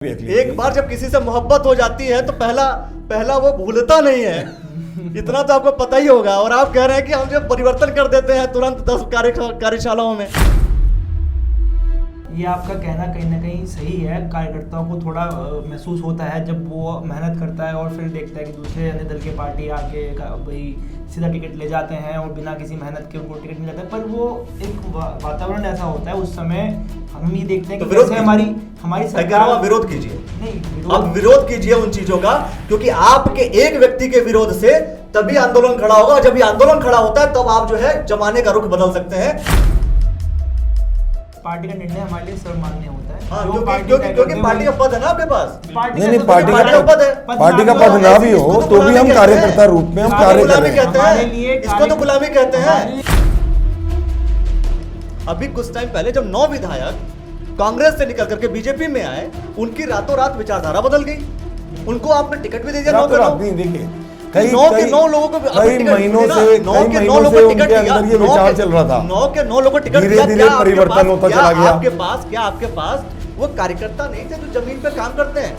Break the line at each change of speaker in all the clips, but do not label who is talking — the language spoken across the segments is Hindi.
एक बार जब किसी से मोहब्बत हो जाती है तो पहला वो भूलता नहीं है। इतना तो आपको पता ही होगा। और आप कह रहे हैं कि हम जब परिवर्तन कर देते हैं तुरंत 10 कार्यशालाओं में।
ये आपका कहना कहीं ना कहीं सही है। कार्यकर्ताओं को थोड़ा महसूस होता है जब वो मेहनत करता है और फिर देखता है कि दूसरे अन्य दल के पार्टी आके भाई सीधा टिकट ले जाते हैं और बिना किसी मेहनत के उनको टिकट मिल जाता है। पर वो एक वातावरण ऐसा होता है उस समय हम ये देखते हैं कि
तो
हमारी सरकार
विरोध कीजिए।
नहीं,
आप विरोध कीजिए उन चीजों का, क्योंकि आपके एक व्यक्ति के विरोध से तभी आंदोलन खड़ा होगा। जब ये आंदोलन खड़ा होता है तब आप जो है जमाने का रुख बदल सकते हैं।
पार्टी का निर्णय हमारे लिए सर्वमान्य होता है।
हाँ, क्योंकि पार्टी का पद है ना आपके पास।
नहीं, पार्टी का
पद है।
पार्टी का पद ना भी हो तो भी हम कार्यकर्ता रूप में हम कार्य कर रहे
हैं। इसको तो गुलामी कहते हैं। अभी कुछ टाइम पहले जब 9 विधायक कांग्रेस से निकल करके बीजेपी में आए, उनकी रातों रात विचारधारा बदल गई। उनको आपने टिकट भी दे दिया।
देखिए कई
लोगों को
महीनों से उनके अंदर ये विचार चल रहा था।
9 के 9 लोगों को टिकट
धीरे धीरे परिवर्तन होता चला गया।
आपके पास वो कार्यकर्ता नहीं थे जो जमीन पे काम करते हैं।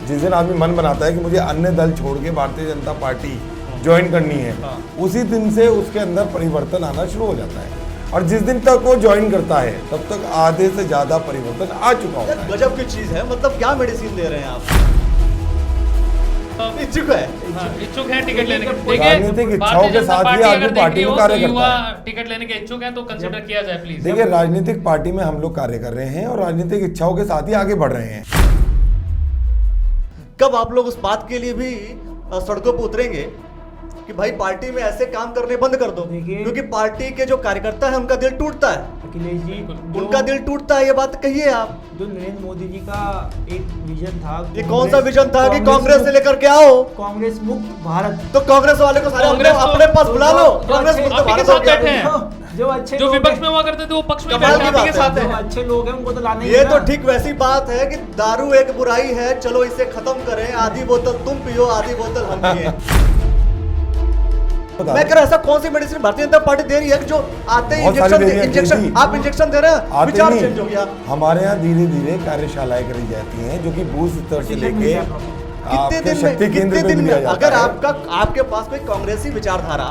जिस दिन आदमी मन बनाता है कि मुझे अन्य दल छोड़ के भारतीय जनता पार्टी ज्वाइन करनी है, उसी दिन से उसके अंदर परिवर्तन आना शुरू हो जाता है। और जिस दिन तक वो ज्वाइन करता है तब तक आधे से ज्यादा परिवर्तन आ चुका होता है।
गजब की चीज है। मतलब क्या मेडिसिन दे रहे हैं आप? इच्छुक है
टिकट लेने के।
राजनीतिक इच्छाओं के साथ ही आदमी पार्टी में कार्य करता है।
टिकट लेने के इच्छुक हैं तो कंसीडर किया जाए प्लीज।
देखिए, राजनीतिक पार्टी में हम लोग कार्य कर रहे हैं और राजनीतिक इच्छाओं के साथ ही आगे बढ़ रहे हैं।
कब आप लोग उस बात के लिए भी सड़कों पर उतरेंगे कि भाई पार्टी में ऐसे काम करने बंद कर दो? क्योंकि पार्टी के जो कार्यकर्ता है उनका दिल टूटता है।
अखिलेश जी,
उनका दिल टूटता है। ये बात कहिए आप।
जो नरेंद्र मोदी जी का एक विजन था,
ये कौन सा विजन था कि कांग्रेस से लेकर के आओ,
कांग्रेस मुक्त भारत।
तो कांग्रेस वाले को सारे अपने पास बुला लो। कांग्रेस मुक्त भारत हो गया।
जो विपक्ष में हुआ करते थे वो पक्ष में के साथ है।
अच्छे लोग हैं उनको तो लाने ही।
ये तो ठीक वैसी बात है कि दारू एक बुराई है, चलो इसे खत्म करें। आधी बोतल तुम पियो, आधी बोतल हम पिए। मैं कह रहा ऐसा कौन सी मेडिसिन भारतीय जनता पार्टी दे रही है जो आते ही इंजेक्शन आप इंजेक्शन दे रहे हैं, विचार चेंज हो गया।
हमारे यहाँ धीरे धीरे कार्यशालाएं करी जाती हैं जो कि बूथ स्तर से लेके
कितने दिन में अगर आपके पास कोई कांग्रेसी विचारधारा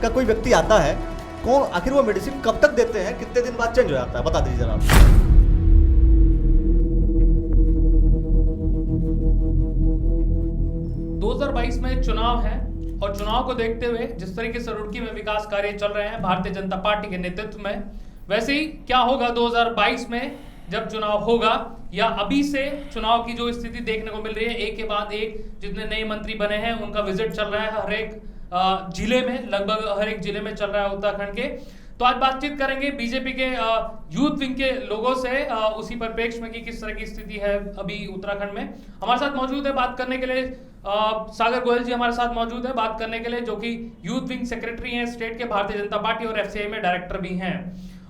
का कोई व्यक्ति आता है, कौन आखिर वो मेडिसिन कब तक देते हैं, कितने दिन बाद चेंज हो जाता है? बता दीजिए जरा।
2022 में चुनाव है और चुनाव को देखते हुए जिस तरीके से रुड़की में विकास कार्य चल रहे हैं भारतीय जनता पार्टी के नेतृत्व में, वैसे ही क्या होगा 2022 में जब चुनाव होगा, या अभी से चुनाव की जो स्थिति देखने को मिल रही है, एक के बाद एक जितने नए मंत्री बने हैं उनका विजिट चल रहा है हर एक जिले में, लगभग हर एक जिले में चल रहा है उत्तराखंड के। तो आज बातचीत करेंगे बीजेपी के यूथ विंग के लोगों से उसी परिप्रेक्ष्य में कि किस तरह की स्थिति है अभी उत्तराखंड में। हमारे साथ मौजूद है बात करने के लिए सागर गोयल जी हमारे साथ मौजूद है बात करने के लिए, जो कि यूथ विंग सेक्रेटरी हैं स्टेट के भारतीय जनता पार्टी और एफसीआई में डायरेक्टर भी हैं।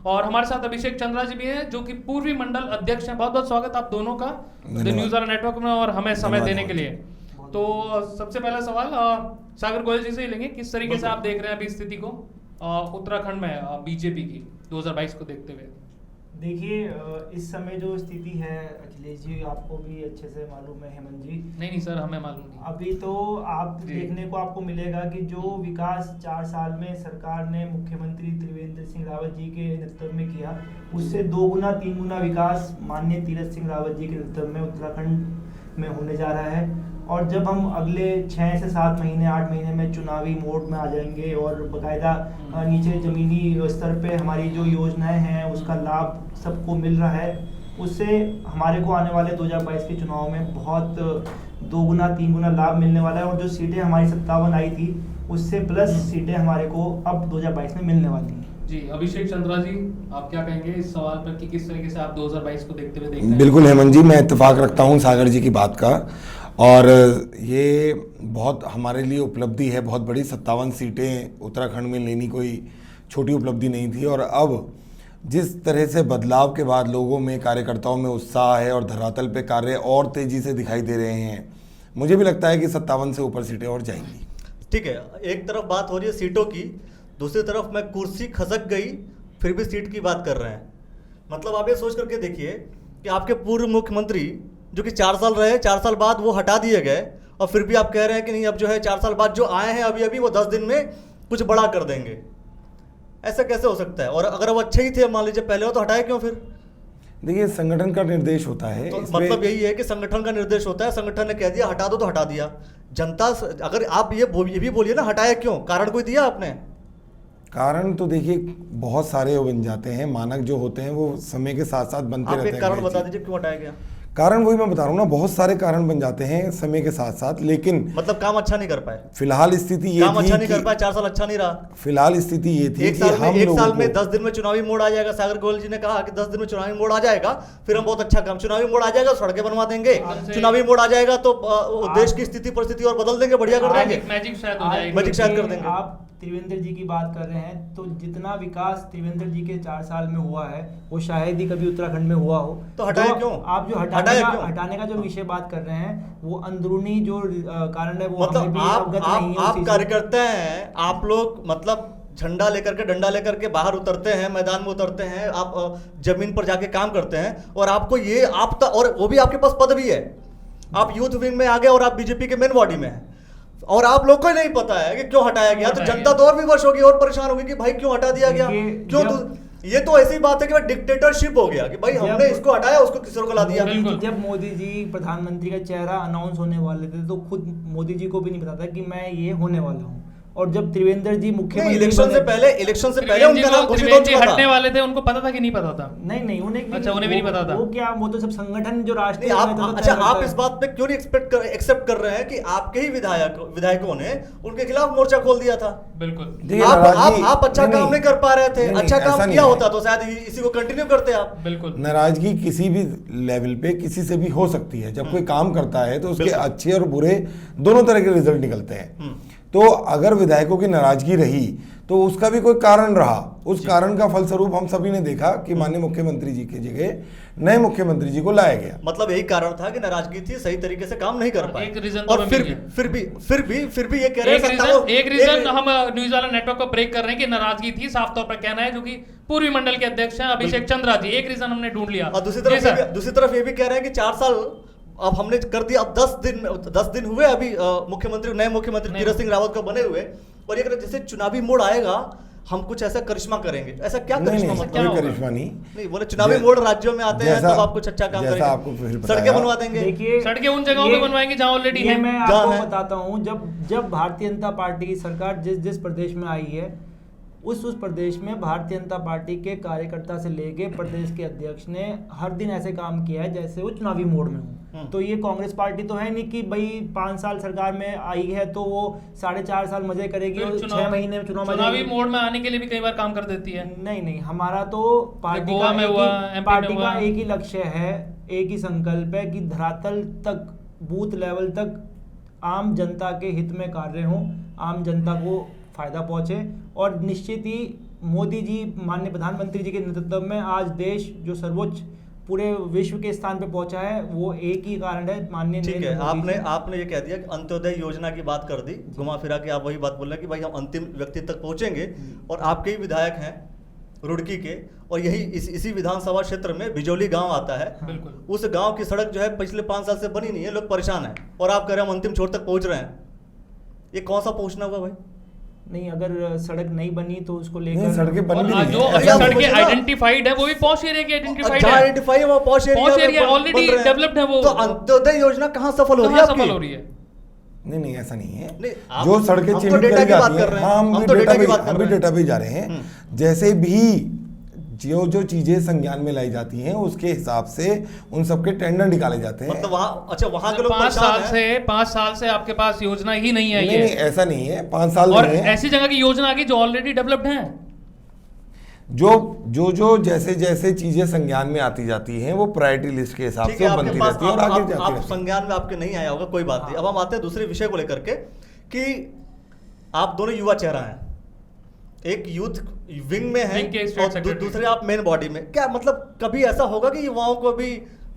और हमारे साथ अभिषेक चंद्रा जी भी हैं जो कि पूर्वी मंडल अध्यक्ष हैं। बहुत बहुत स्वागत आप दोनों का द न्यूज़ वाला नेटवर्क में और हमें समय देने के लिए। तो सबसे पहला सवाल सागर गोयल जी से ही लेंगे, किस तरीके से आप देख रहे हैं अभी स्थिति को उत्तराखंड में बीजेपी की 2022 को देखते हुए?
देखिए, इस समय जो स्थिति है अखिलेश जी, आपको भी अच्छे से मालूम है। हेमंत जी
नहीं सर, हमें मालूम नहीं।
अभी तो आप देखने को आपको मिलेगा कि जो विकास 4 साल में सरकार ने मुख्यमंत्री त्रिवेंद्र सिंह रावत जी के नेतृत्व में किया, उससे 2 गुना 3 गुना विकास माननीय तीरथ सिंह रावत जी के नेतृत्व में उत्तराखंड में होने जा रहा है। और जब हम अगले 6 से 7 महीने 8 महीने में चुनावी मोड में आ जाएंगे और बाकायदा नीचे ज़मीनी स्तर पे हमारी जो योजनाएं हैं उसका लाभ सबको मिल रहा है, उससे हमारे को आने वाले 2022 के चुनाव में बहुत 2 गुना 3 गुना लाभ मिलने वाला है। और जो सीटें हमारी 57 आई थी उससे प्लस सीटें हमारे को अब 2022 में मिलने वाली हैं।
जी अभिषेक चंद्रा जी, आप क्या कहेंगे इस सवाल पर कि किस तरीके से आप 2022 को देखते हुए देखते हैं?
बिल्कुल हेमंत जी, मैं इत्तेफाक रखता हूँ सागर जी की बात का, और ये बहुत हमारे लिए उपलब्धि है, बहुत बड़ी 57 सीटें उत्तराखंड में लेनी कोई छोटी उपलब्धि नहीं थी। और अब जिस तरह से बदलाव के बाद लोगों में, कार्यकर्ताओं में उत्साह है और धरातल पे कार्य और तेज़ी से दिखाई दे रहे हैं, मुझे भी लगता है कि 57 से ऊपर सीटें और जाएंगी।
ठीक है, एक तरफ बात हो रही है सीटों की, दूसरी तरफ मैं कुर्सी खसक गई फिर भी सीट की बात कर रहे हैं। मतलब आप ये सोच करके देखिए कि आपके पूर्व मुख्यमंत्री जो कि 4 साल रहे, 4 साल बाद वो हटा दिए गए, और फिर भी आप कह रहे हैं कि नहीं अब जो है 4 साल बाद जो आए हैं अभी अभी वो 10 दिन में कुछ बड़ा कर देंगे। ऐसा कैसे हो सकता है? और अगर वो अच्छे ही थे मान लीजिए पहले हो तो हटाए क्यों फिर?
देखिए, संगठन का निर्देश होता है,
तो
इसमें-
मतलब यही है कि संगठन का निर्देश होता है, संगठन ने कह दिया हटा दो तो हटा दिया। जनता अगर आप ये भी बोलिए ना हटाया क्यों, कारण कोई दिया आपने?
कारण तो देखिए बहुत सारे बन जाते हैं, मानक जो होते हैं वो समय के साथ साथ बनते
आप
रहते
एक
हैं।
कारण
कोई
बता
चीज़।
दीजिए क्यों हटाया गया?
कारण वही मैं बता रहा हूँ ना, बहुत सारे कारण बन जाते हैं समय के साथ साथ, लेकिन
मतलब काम अच्छा नहीं कर पाए,
फिलहाल स्थिति ये
काम अच्छा
थी
नहीं कर
कि
पाए, 4 साल अच्छा नहीं रहा।
फिलहाल स्थिति ये थी
एक
कि
साल
हम
में
लोगों को
10 दिन में चुनावी मोड़ आ जाएगा। सागर गोयल जी ने कहा कि 10 दिन में चुनावी मोड़ आ जाएगा, फिर हम बहुत अच्छा काम, चुनावी मोड़ आ जाएगा सड़कें बनवा देंगे, चुनावी मोड़ आ जाएगा तो देश की स्थिति परिस्थिति और बदल देंगे, बढ़िया कर देंगे।
मैजिक शायद हो जाएगी।
मैजिक शायद कर देंगे।
आप त्रिवेंद्र जी की बात कर रहे हैं, तो जितना विकास त्रिवेंद्र जी के 4 साल में हुआ है वो शायद ही कभी उत्तराखंड में हुआ हो।
तो हटाए क्यों?
आप जो हटाने का जो विषय बात कर रहे हैं वो अंदरूनी जो कारण है वो हमें
मतलब
भी अवगत नहीं है उस
आप
चीज़ से।
कार्यकर्ता हैं, आप लोग मतलब झंडा लेकर के डंडा लेकर के बाहर उतरते हैं, मैदान में उतरते हैं, आप जमीन पर जाके काम करते हैं, और आपको ये और वो भी आपके पास पद भी है, आप यूथ विंग में आ गए और आप बीजेपी के मेन बॉडी में हैं, और आप लोग को ही नहीं पता है कि क्यों हटाया गया। तो जनता तो और विवश होगी और परेशान होगी कि भाई क्यों हटा दिया गया, क्यों? ये तो ऐसी बात है कि भाई डिक्टेटरशिप हो गया कि भाई हमने इसको हटाया उसको किसी को ला दिया।
जब मोदी जी प्रधानमंत्री का चेहरा अनाउंस होने वाले थे तो खुद मोदी जी को भी नहीं पता था कि मैं ये होने वाला हूँ, और जब त्रिवेंद्र जी मुख्यमंत्री
इलेक्शन से पहले उनका नाम घोषित हो चुका था।
हटने वाले थे, उनको पता था कि नहीं पता था?
नहीं उन्हें
अच्छा, उन्हें भी नहीं पता था।
वो क्या, वो तो सब संगठन जो राष्ट्रीय
अच्छा, आप इस बात पे क्यों नहीं एक्सेप्ट कर रहे हैं कि आपके ही विधायकों ने उनके खिलाफ मोर्चा खोल दिया था?
बिल्कुल।
आप अच्छा काम नहीं कर पा रहे थे, अच्छा काम किया होता तो शायद इसी को कंटिन्यू करते आप।
बिल्कुल।
नाराजगी किसी भी लेवल पे किसी से भी हो सकती है, जब कोई काम करता है तो उसके अच्छे और बुरे दोनों तरह के रिजल्ट निकलते हैं। तो अगर विधायकों की नाराजगी रही तो उसका भी कोई कारण रहा, उस कारण का फलस्वरूप हम सभी ने देखा कि माननीय मुख्यमंत्री जी की जगह नए मुख्यमंत्री जी को लाया गया।
मतलब यही कारण था कि नाराजगी थी, सही तरीके से काम नहीं कर पाए।
एक रीजन
और फिर भी ये कह रहे हैं
एक रीजन हम न्यूज वाला नेटवर्क को ब्रेक कर रहे हैं कि नाराजगी थी, साफ तौर पर कहना है, जो कि पूर्वी मंडल के अध्यक्ष हैं अभिषेक चंद्रा जी। एक रीजन हमने ढूंढ लिया।
और दूसरी तरफ ये भी कह रहे हैं कि 4 साल अब हमने कर दिया, अब 10 दिन हुए अभी नए मुख्यमंत्री तीरथ सिंह रावत को बने हुए, और ये जैसे चुनावी मोड़ आएगा हम कुछ ऐसा करिश्मा करेंगे। ऐसा क्या करिश्मा?
कोई करिश्मा नहीं
बोले चुनावी मोड़ राज्यों में आते हैं तो आप कुछ अच्छा काम करेंगे,
आपको फिर
सड़कें बनवा देंगे।
देखिए,
सड़कें उन जगहों पे बनवाएंगे जहां ऑलरेडी है।
मैं आपको बताता हूँ, जब भारतीय जनता पार्टी की सरकार जिस प्रदेश में आई है उस प्रदेश में भारतीय जनता पार्टी के कार्यकर्ता से लेके प्रदेश के अध्यक्ष ने हर दिन ऐसे काम किया है जैसे वो चुनावी मोड में हो। तो ये कांग्रेस पार्टी तो है नहीं कि भाई 5 साल सरकार में आई है तो वो 4.5 साल मजे करेगी और 6 महीने में
चुनावी मोड में आने के लिए भी कई बार काम कर देती है।
नहीं, हमारा तो पार्टी का एक ही लक्ष्य है, एक ही संकल्प है कि धरातल तक, बूथ लेवल तक आम जनता के हित में कार्य हो, आम जनता को फायदा पहुंचे, और निश्चित ही मोदी जी माननीय प्रधानमंत्री जी के नेतृत्व में आज देश जो सर्वोच्च पूरे विश्व के स्थान पे पहुंचा है वो एक ही कारण है माननीय।
ठीक है, आपने ये कह दिया कि अंत्योदय योजना की बात कर दी, घुमा फिरा के आप वही बात बोल रहे हैं कि भाई हम अंतिम व्यक्ति तक पहुंचेंगे, और आपके ही विधायक हैं रुड़की के, और यही इसी विधानसभा क्षेत्र में बिजौली गांव आता है।
बिल्कुल।
उस गांव की सड़क जो है पिछले 5 साल से बनी नहीं है, लोग परेशान हैं, और आप कह रहे हैं हम अंतिम छोर तक पहुंच रहे हैं। ये कौन सा पहुंचना हुआ भाई?
नहीं, अगर सड़क नहीं बनी तो उसको लेकर
सड़कें बन भी
जो सड़कें आइडेंटिफाइड है वो भी पॉश एरिया की आइडेंटिफाइड है,
वो पॉश एरिया
ऑलरेडी डेवलप्ड है। वो
तो अंत्योदय योजना कहां सफल हो रही है?
नहीं, ऐसा नहीं है।
नहीं,
जो सड़कें चिन्हित करी जाती हैं, हम भी डेटा भी जा रहे हैं, जैसे भी जो चीजें संज्ञान में लाई जाती हैं उसके हिसाब से उन सबके टेंडर निकाले जाते हैं।
मतलब वहाँ के लोग
5 साल से आपके पास योजना ही नहीं है।
नहीं, ऐसा नहीं है, 5 साल
और ऐसी जगह की योजना आ गई जो ऑलरेडी डेवलप्ड है।
जो जैसे चीजें संज्ञान में आती जाती हैं वो प्रायोरिटी लिस्ट के हिसाब से बनती रहती है और आगे जाती रहती है।
संज्ञान में आपके नहीं आया होगा, कोई बात नहीं। अब हम आते हैं दूसरे विषय को लेकर के कि आप दोनों युवा चेहरा हैं, एक यूथ विंग में है और दूसरे आप मेन बॉडी में। क्या मतलब कभी ऐसा होगा कि युवाओं को भी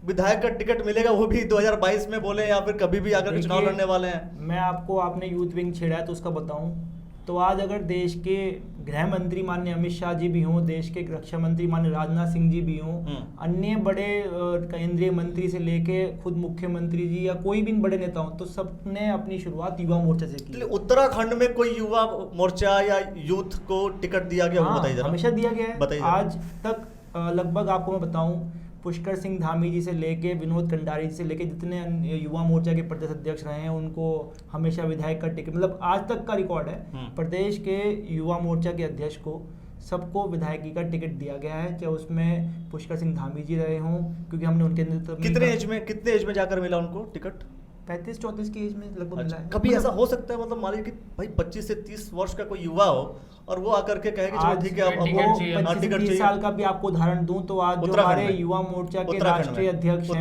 विधायक का टिकट मिलेगा, वो भी 2022 में बोले, या फिर कभी भी आकर चुनाव लड़ने वाले हैं?
मैं आपको, आपने यूथ विंग छेड़ा है तो उसका बताऊं। तो आज अगर देश के गृह मंत्री माननीय अमित शाह जी भी हों, देश के रक्षा मंत्री माननीय राजनाथ सिंह जी भी हों, अन्य बड़े केंद्रीय मंत्री से लेके खुद मुख्यमंत्री जी या कोई भी बड़े नेता हों, तो सबने अपनी शुरुआत युवा मोर्चा से की।
उत्तराखंड में कोई युवा मोर्चा या यूथ को टिकट दिया गया?
हाँ,
बताइए जरा।
हमेशा दिया गया है।
बताइए।
आज तक लगभग आपको मैं बताऊं, पुष्कर सिंह धामी जी से लेके विनोद कंडारी जी से लेके जितने युवा मोर्चा के प्रदेश अध्यक्ष रहे हैं, उनको हमेशा विधायक का टिकट, मतलब आज तक का रिकॉर्ड है, प्रदेश के युवा मोर्चा के अध्यक्ष को सबको विधायकी का टिकट दिया गया है, चाहे उसमें पुष्कर सिंह धामी जी रहे हों, क्योंकि हमने उनके
कितने एज में जाकर मिला उनको टिकट?
35-34 की एज में लगभग मिला है।
कभी ऐसा हो सकता है, मतलब मान लीजिए कि भाई 25 से 30 वर्ष का कोई युवा हो और वो आकर के कहे कि चलो ठीक है अब
टिकट चाहिए,
25-30 साल का भी आपको उदाहरण दूं तो आज जो हमारे युवा मोर्चा के राष्ट्रीय अध्यक्ष हैं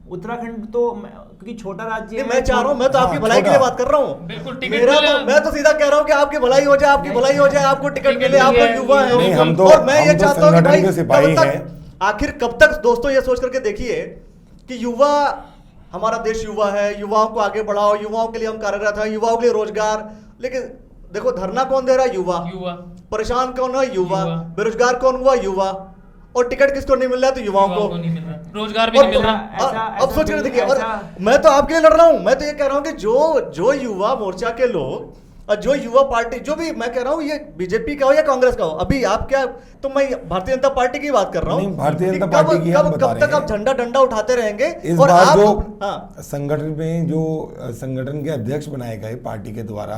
उत्तराखंड, तो क्योंकि छोटा राज्य है,
मैं चाह रहा हूँ, मैं तो आपकी भलाई के लिए बात कर रहा हूँ।
बिल्कुल,
मैं तो सीधा कह रहा हूँ कि आपकी भलाई हो जाए, आपकी भलाई हो जाए, आपको टिकट मिले, आप लोग युवा हैं। और मैं ये चाहता हूँ कि भाई आखिर कब तक दोस्तों ये सोच करके देखिए कि युवा, हमारा देश युवा है, युवाओं को आगे बढ़ाओ, युवाओं के लिए हम कार्यरत हैं, युवाओं के लिए रोजगार। लेकिन देखो धरना कौन दे रहा है? युवा। परेशान कौन है? युवा। बेरोजगार कौन हुआ? युवा। और टिकट किसको नहीं मिल रहा है? तो युवाओं को
नहीं मिल रहा, रोजगार भी नहीं मिल रहा।
अब सोच कर देखिए, और मैं तो आपके लिए लड़ रहा हूं, मैं तो ये कह रहा हूं कि जो युवा मोर्चा के लोग और जो युवा पार्टी, जो भी मैं कह रहा हूं, ये बीजेपी का हो या कांग्रेस का हो, अभी आप क्या, तो मैं भारतीय जनता पार्टी की बात कर रहा हूं।
भारतीय जनता पार्टी की हम बता
कब तक आप झंडा डंडा उठाते रहेंगे?
इस
और
बार
आप,
जो संगठन में जो संगठन के अध्यक्ष बनाए गए पार्टी के द्वारा,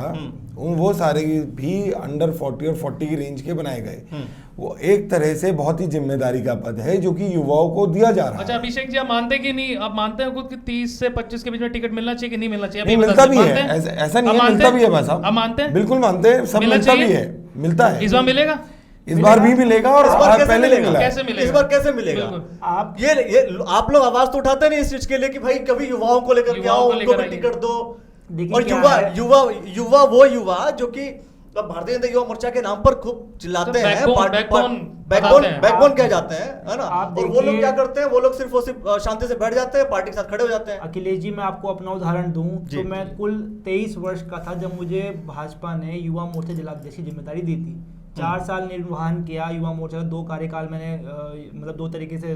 वो सारे भी अंडर 40 और 40 की रेंज के बनाए गए। वो एक तरह से बहुत ही जिम्मेदारी का पद है जो कि युवाओं को दिया जा रहा है।
अच्छा अभिषेक जी, आप मानते कि नहीं, आप मानते हैं खुद कि 30 से 25 के बीच में टिकट मिलना चाहिए कि नहीं मिलना चाहिए?
नहीं, मिलता भी है, ऐसा नहीं है, मिलता भी है भाई साहब।
आप मानते हैं?
बिल्कुल मानते हैं, सब मिलता भी है, मिलता है।
इस बार मिलेगा?
इस बार भी मिलेगा और पहले भी मिला।
कैसे मिलेगा?
इस बार कैसे मिलेगा?
आप
ये आप लोग आवाज तो उठाते नहीं इस चीज के लिए कि भाई कभी युवाओं को लेकर के आओ, उनको भी टिकट दो। और युवा वो युवा जो कि भारतीय जनता युवा मोर्चा के नाम पर खूब चिल्लाते हैं, बैकबोन कह जाते हैं, है ना? और वो लोग क्या करते हैं? वो लोग सिर्फ शांति से बैठ जाते हैं, पार्टी के साथ खड़े हो जाते हैं।
अखिलेश जी, मैं आपको अपना उदाहरण दूं तो मैं कुल 23 वर्ष का था जब मुझे भाजपा ने युवा मोर्चा जिलाध्यक्ष की जिम्मेदारी दी थी। 4 साल निर्वहन किया युवा मोर्चा का, 2 कार्यकाल मैंने मतलब 2 तरीके से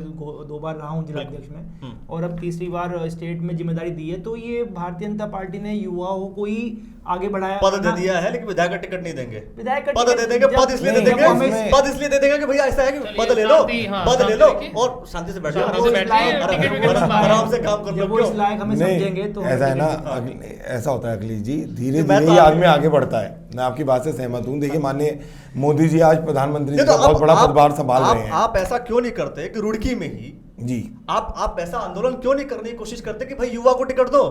2 बार रहा हूँ जिलाध्यक्ष में, और अब तीसरी बार स्टेट में जिम्मेदारी दी है। तो ये भारतीय जनता पार्टी ने युवाओं को ही आगे बढ़ाया,
पद दे दिया है, लेकिन विधायक का टिकट नहीं देंगे।
विधायक का
पद दे देंगे, पद इसलिए दे देंगे कि भैया ऐसा है कि पद ले लो, पद ले लो और शांति से बैठ जाओ, आराम से काम कर लो।
वो इस लायक हमें समझेंगे तो
ऐसा है ना, ऐसा होता है अखिलेश जी, धीरे धीरे ये आदमी आगे बढ़ता है। मैं आपकी बात से सहमत हूँ। देखिए माननीय मोदी जी आज प्रधानमंत्री का बहुत बड़ा पदभार संभाल रहे हैं।
आप ऐसा क्यों नहीं करते कि रुड़की में ही
जी
आप ऐसा आंदोलन क्यों नहीं करने की कोशिश करते कि भाई युवा को टिकट दो?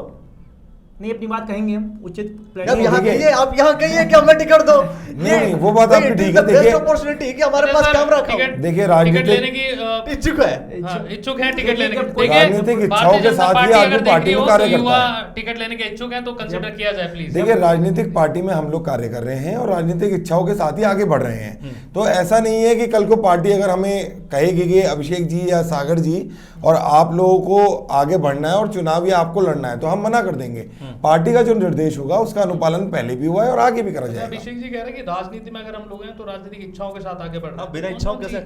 नहीं, अपनी बात कहेंगे हम उचित
आप यहाँ कहिए कि हमें टिकट दो।
नहीं, वो बात आपकी ठीक है। देखिए
अपॉर्चुनिटी कि हमारे पास कैमरा रखा हो।
देखिए राजनीतिक
लेने की
इच्छुक है
टिकट लेने की,
राजनीतिक इच्छाओं के साथ ही आदमी पार्टी में कार्य करता है।
टिकट लेने के इच्छुक हैं तो कंसिडर किया जाए प्लीज।
देखिए राजनीतिक पार्टी में हम लोग कार्य कर रहे हैं और राजनीतिक इच्छाओं के साथ ही आगे बढ़ रहे हैं। तो ऐसा नहीं है कि कल को पार्टी अगर हमें कहेगी कि अभिषेक जी या सागर जी और आप लोगों को आगे बढ़ना है और चुनाव या आपको लड़ना है तो हम मना कर देंगे। पार्टी का जो निर्देश होगा उसका अनुपालन पहले भी हुआ है और आगे भी करा जाएगा।
अभिषेक जी कह रहे हैं कि राजनीति में अगर हम लोग हैं तो राजनीतिक इच्छाओं के साथ आगे बढ़ना है।
बिना इच्छाओं कैसे?